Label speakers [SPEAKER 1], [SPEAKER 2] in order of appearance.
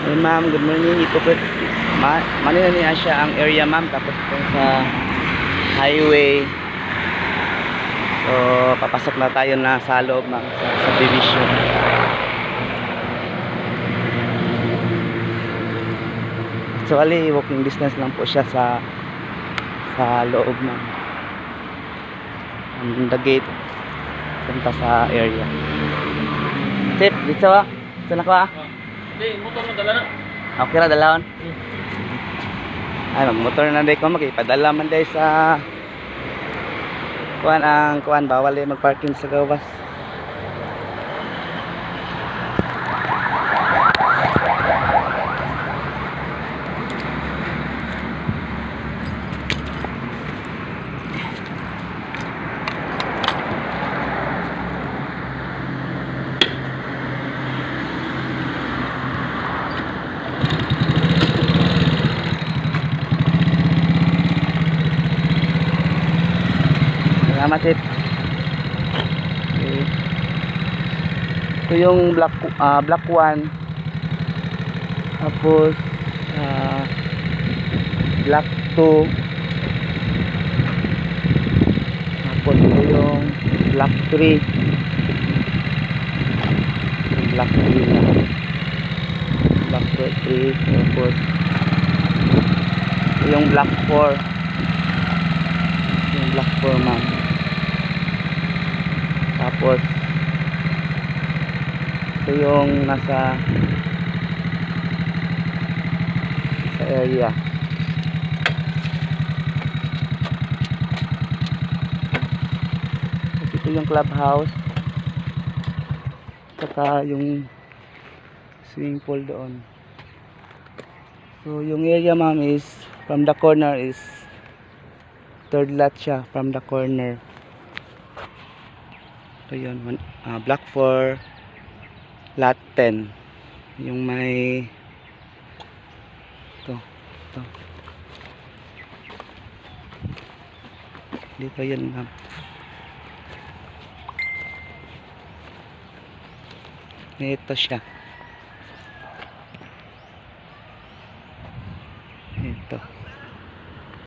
[SPEAKER 1] Hey ma'am, good morning. Ito po, Manila niya siya ang area ma'am. Tapos po sa highway. So, papasok na tayo na sa loob ma'am, sa subdivision. Actually, walking distance lang po siya sa loob ma'am. Ang the gate punta sa area. Tip, dito ah. Ito na ko ah.
[SPEAKER 2] Hindi, motor mo dala na.
[SPEAKER 1] Okay ra dalawon. Ay, mag-motor na day ko magipadala man day sa kuan bawal day mag-parking sa gawas. Salamat tip. Okay. Ito yung black 1. Tapos black 2. Tapos ito yung black 3. Black 3 na. Black 3. Tapos ito yung black 4. Yung black 4 ma'am. Tapos ito yung nasa sa area. Tapos ito yung clubhouse. Saka yung swimming pool doon. So yung area ma'am is from the corner is third lot siya from the corner. So yun, block 4 lot 10 yung may ito dito yun ma'am. Ito siya.